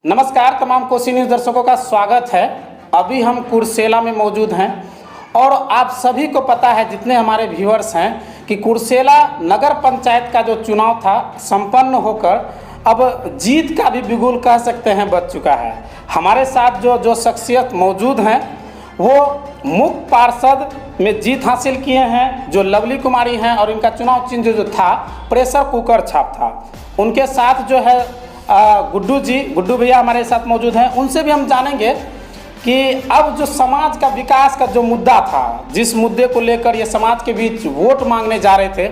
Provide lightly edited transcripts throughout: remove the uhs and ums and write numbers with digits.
नमस्कार तमाम कोसी न्यूज़ दर्शकों का स्वागत है। अभी हम कुर्सेला में मौजूद हैं और आप सभी को पता है, जितने हमारे व्यूअर्स हैं, कि कुर्सेला नगर पंचायत का जो चुनाव था संपन्न होकर अब जीत का भी बिगुल कह सकते हैं बच चुका है। हमारे साथ जो शख्सियत मौजूद हैं वो मुख्य पार्षद में जीत हासिल किए हैं, जो लवली कुमारी हैं, और इनका चुनाव चिन्ह जो था प्रेशर कुकर छाप था। उनके साथ जो है गुड्डू भैया हमारे साथ मौजूद हैं। उनसे भी हम जानेंगे कि अब जो समाज का विकास का जो मुद्दा था, जिस मुद्दे को लेकर ये समाज के बीच वोट मांगने जा रहे थे,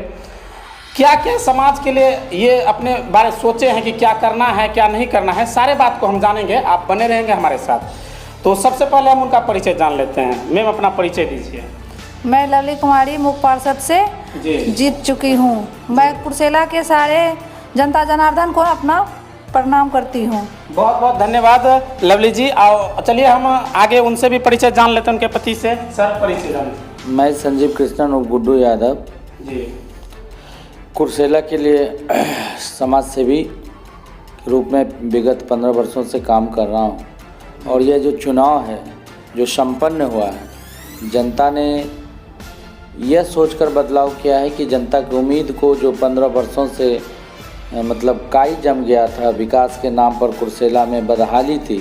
क्या क्या समाज के लिए ये अपने बारे सोचे हैं कि क्या करना है क्या नहीं करना है, सारे बात को हम जानेंगे। आप बने रहेंगे हमारे साथ। तो सबसे पहले हम उनका परिचय जान लेते हैं। मैम अपना परिचय दीजिए। मैं लवली कुमारी मुख्य पार्षद से जीत चुकी हूँ। मैं कुर्सेला के सारे जनता जनार्दन को अपना प्रणाम करती हूँ। बहुत बहुत धन्यवाद लवली जी। आओ चलिए हम आगे उनसे भी परिचय जान लेते हैं, उनके पति से। सर परिचय जान। मैं संजीव कृष्णन और गुड्डू यादव जी कुर्सेला के लिए समाज सेवी के रूप में विगत 15 वर्षों से काम कर रहा हूँ। और यह जो चुनाव है जो संपन्न हुआ है, जनता ने यह सोचकर बदलाव किया है कि जनता की उम्मीद को जो 15 वर्षों से मतलब काई जम गया था, विकास के नाम पर कुर्सेला में बदहाली थी,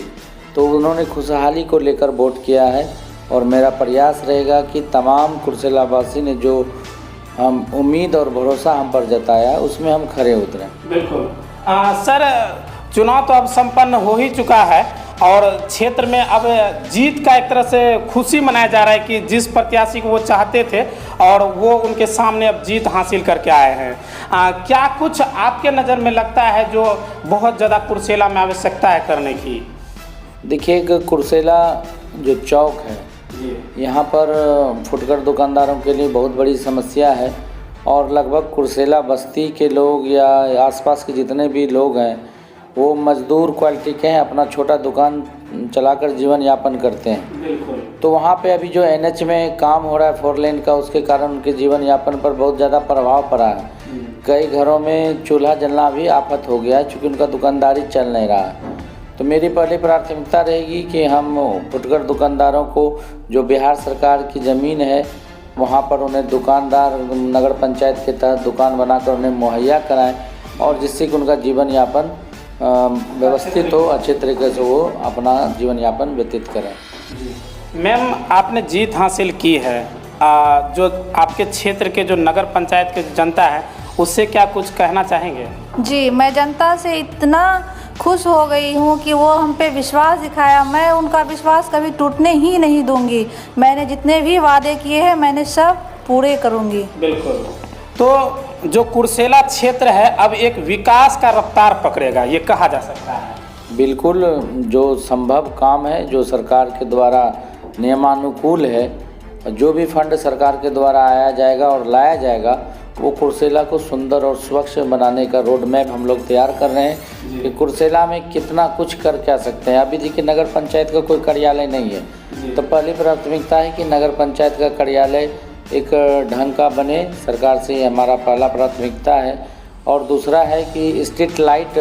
तो उन्होंने खुशहाली को लेकर वोट किया है। और मेरा प्रयास रहेगा कि तमाम कुर्सेला वासी ने जो हम उम्मीद और भरोसा हम पर जताया उसमें हम खरे उतरें। बिल्कुल। सर चुनाव तो अब संपन्न हो ही चुका है और क्षेत्र में अब जीत का एक तरह से खुशी मनाया जा रहा है कि जिस प्रत्याशी को वो चाहते थे और वो उनके सामने अब जीत हासिल करके आए हैं। क्या कुछ आपके नज़र में लगता है जो बहुत ज़्यादा कुर्सेला में आवश्यकता है करने की? देखिए, कुर्सेला जो चौक है यहाँ पर फुटकर दुकानदारों के लिए बहुत बड़ी समस्या है। और लगभग कुर्सेला बस्ती के लोग या आसपास के जितने भी लोग हैं वो मजदूर क्वालिटी के हैं, अपना छोटा दुकान चलाकर जीवन यापन करते हैं। बिल्कुल। तो वहाँ पे अभी जो NH में काम हो रहा है 4 लेन का, उसके कारण उनके जीवन यापन पर बहुत ज़्यादा प्रभाव पड़ा है। कई घरों में चूल्हा जलना भी आफत हो गया है, चूँकि उनका दुकानदारी चल नहीं रहा है। तो मेरी पहली प्राथमिकता रहेगी कि हम फुटकर दुकानदारों को जो बिहार सरकार की ज़मीन है वहाँ पर उन्हें दुकानदार नगर पंचायत के तहत दुकान बनाकर उन्हें मुहैया कराएं, और जिससे कि उनका जीवन यापन व्यवस्थित हो, अच्छे तरीके से वो अपना जीवन यापन व्यतीत करें। मैम आपने जीत हासिल की है, जो आपके क्षेत्र के जो नगर पंचायत के जनता है उससे क्या कुछ कहना चाहेंगे? जी, मैं जनता से इतना खुश हो गई हूँ कि वो हम पे विश्वास दिखाया। मैं उनका विश्वास कभी टूटने ही नहीं दूंगी। मैंने जितने भी वादे किए हैं मैंने सब पूरे करूँगी। बिल्कुल। तो जो कुर्सेला क्षेत्र है अब एक विकास का रफ्तार पकड़ेगा, ये कहा जा सकता है। बिल्कुल, जो संभव काम है, जो सरकार के द्वारा नियमानुकूल है, जो भी फंड सरकार के द्वारा आया जाएगा और लाया जाएगा, वो कुर्सेला को सुंदर और स्वच्छ बनाने का रोड मैप हम लोग तैयार कर रहे हैं कि कुर्सेला में कितना कुछ कर क्या सकते हैं। अभी देखिए, नगर पंचायत का कोई कार्यालय नहीं है, तो पहली प्राथमिकता है कि नगर पंचायत का कार्यालय एक ढंग का बने। सरकार से हमारा पहला प्राथमिकता है। और दूसरा है कि स्ट्रीट लाइट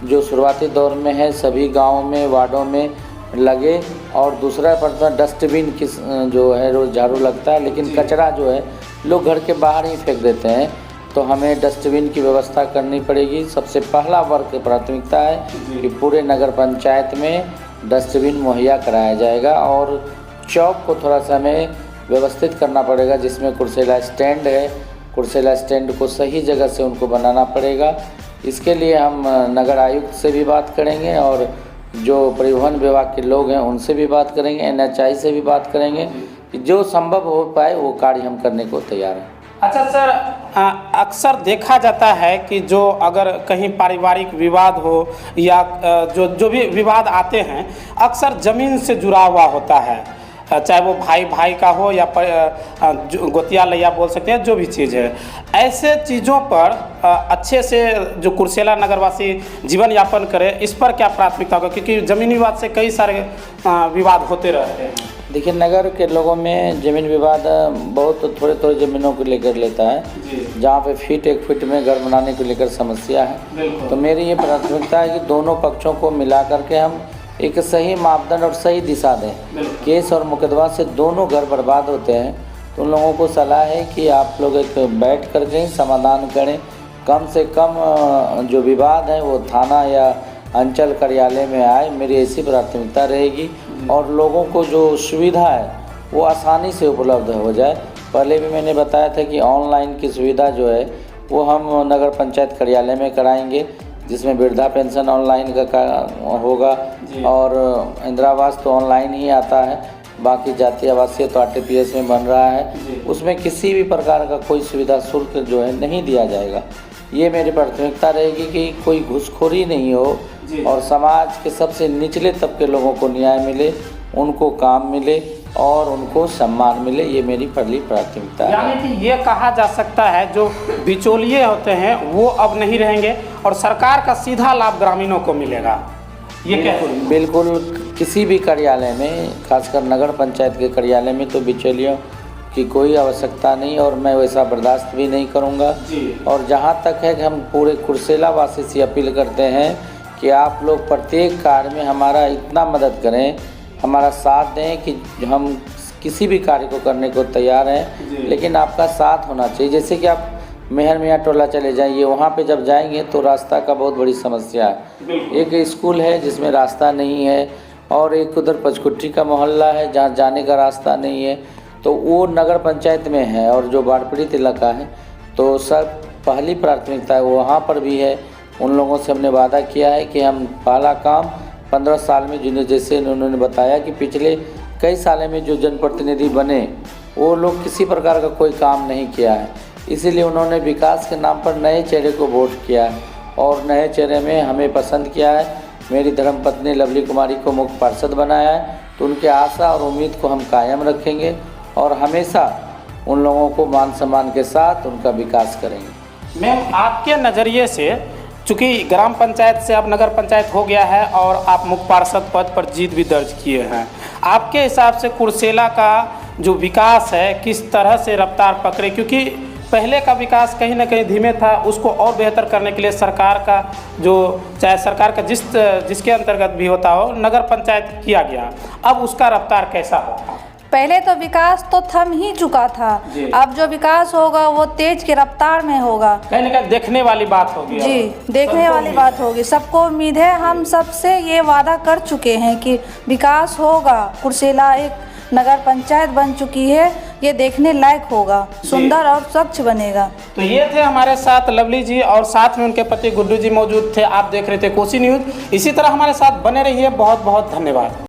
जो शुरुआती दौर में है सभी गाँवों में, वार्डों में लगे। और दूसरा डस्टबिन की जो है रोज़ झाड़ू लगता है, लेकिन कचरा जो है लोग घर के बाहर ही फेंक देते हैं, तो हमें डस्टबिन की व्यवस्था करनी पड़ेगी। सबसे पहला वर्ग प्राथमिकता है कि पूरे नगर पंचायत में डस्टबिन मुहैया कराया जाएगा। और चौक को थोड़ा सा हमें व्यवस्थित करना पड़ेगा, जिसमें कुर्सेला स्टैंड है, कुर्सेला स्टैंड को सही जगह से उनको बनाना पड़ेगा। इसके लिए हम नगर आयुक्त से भी बात करेंगे और जो परिवहन विभाग के लोग हैं उनसे भी बात करेंगे, NHI से भी बात करेंगे कि जो संभव हो पाए वो कार्य हम करने को तैयार हैं। अच्छा सर, अक्सर देखा जाता है कि जो अगर कहीं पारिवारिक विवाद हो या जो भी विवाद आते हैं अक्सर ज़मीन से जुड़ा हुआ होता है, चाहे वो भाई भाई का हो या गोतिया लैया बोल सकते हैं, जो भी चीज़ है। ऐसे चीज़ों पर अच्छे से जो कुर्सेला नगरवासी जीवन यापन करे, इस पर क्या प्राथमिकता होगा? क्योंकि ज़मीनी विवाद से कई सारे विवाद होते रहते हैं। देखिए, नगर के लोगों में ज़मीन विवाद बहुत थोड़े थोड़े ज़मीनों को लेकर लेता है, जहाँ पे फीट एक फीट में घर बनाने को लेकर समस्या है। तो मेरी ये प्राथमिकता है कि दोनों पक्षों को मिला करके हम एक सही मापदंड और सही दिशा दें। केस और मुकदमा से दोनों घर बर्बाद होते हैं, तो उन लोगों को सलाह है कि आप लोग एक बैठ कर के समाधान करें। कम से कम जो विवाद है वो थाना या अंचल कार्यालय में आए, मेरी ऐसी प्राथमिकता रहेगी। और लोगों को जो सुविधा है वो आसानी से उपलब्ध हो जाए। पहले भी मैंने बताया था कि ऑनलाइन की सुविधा जो है वो हम नगर पंचायत कार्यालय में कराएंगे, जिसमें वृद्धा पेंशन ऑनलाइन का होगा और इंदिरा आवास तो ऑनलाइन ही आता है। बाकी जातीय आवासीय तो RTPS में बन रहा है, उसमें किसी भी प्रकार का कोई सुविधा शुल्क जो है नहीं दिया जाएगा। ये मेरी प्राथमिकता रहेगी कि कोई घूसखोरी नहीं हो और समाज के सबसे निचले तबके लोगों को न्याय मिले, उनको काम मिले और उनको सम्मान मिले। ये मेरी पहली प्राथमिकता है। यानी कि ये कहा जा सकता है जो बिचौलिए होते हैं वो अब नहीं रहेंगे और सरकार का सीधा लाभ ग्रामीणों को मिलेगा। ये क्या? बिल्कुल, किसी भी कार्यालय में, खासकर नगर पंचायत के कार्यालय में तो बिचौलियों की कोई आवश्यकता नहीं और मैं वैसा बर्दाश्त भी नहीं करूंगा। और जहां तक है कि हम पूरे कुर्सेला वासी से अपील करते हैं कि आप लोग प्रत्येक कार्य में हमारा इतना मदद करें, हमारा साथ दें कि हम किसी भी कार्य को करने को तैयार हैं, लेकिन आपका साथ होना चाहिए। जैसे कि आप मेहर मियाँ टोला चले जाइए, वहाँ पे जब जाएंगे तो रास्ता का बहुत बड़ी समस्या है। एक स्कूल है जिसमें रास्ता नहीं है और एक उधर पचकुट्टी का मोहल्ला है जहाँ जाने का रास्ता नहीं है, तो वो नगर पंचायत में है और जो बाढ़ पीड़ित इलाका है। तो सर, पहली प्राथमिकता है वो वहाँ पर भी है। उन लोगों से हमने वादा किया है कि हम पहला काम 15 साल में, जिन्हें जैसे उन्होंने बताया कि पिछले कई सालों में जो जनप्रतिनिधि बने वो लोग किसी प्रकार का कोई काम नहीं किया है, इसीलिए उन्होंने विकास के नाम पर नए चेहरे को वोट किया है और नए चेहरे में हमें पसंद किया है। मेरी धर्मपत्नी लवली कुमारी को मुख्य पार्षद बनाया है, तो उनके आशा और उम्मीद को हम कायम रखेंगे और हमेशा उन लोगों को मान सम्मान के साथ उनका विकास करेंगे। मैम, आपके नज़रिए से, चूँकि ग्राम पंचायत से अब नगर पंचायत हो गया है और आप मुख्य पार्षद पद पर जीत भी दर्ज किए हैं, आपके हिसाब से कुर्सेला का जो विकास है किस तरह से रफ्तार पकड़े? क्योंकि पहले का विकास कहीं ना कहीं धीमे था, उसको और बेहतर करने के लिए सरकार का जो, चाहे सरकार का जिसके अंतर्गत भी होता हो, नगर पंचायत किया गया, अब उसका रफ्तार कैसा होगा? पहले तो विकास तो थम ही चुका था, अब जो विकास होगा वो तेज की रफ्तार में होगा। कहीं ना कहीं देखने वाली बात होगी। जी, देखने वाली बात होगी। सबको उम्मीद है, हम सबसे ये वादा कर चुके हैं कि विकास होगा। कुर्सेला एक नगर पंचायत बन चुकी है, ये देखने लायक होगा, सुंदर और स्वच्छ बनेगा। तो ये थे हमारे साथ लवली जी और साथ में उनके पति गुड्डू जी मौजूद थे। आप देख रहे थे कोसी न्यूज़। इसी तरह हमारे साथ बने रहिए। बहुत बहुत धन्यवाद।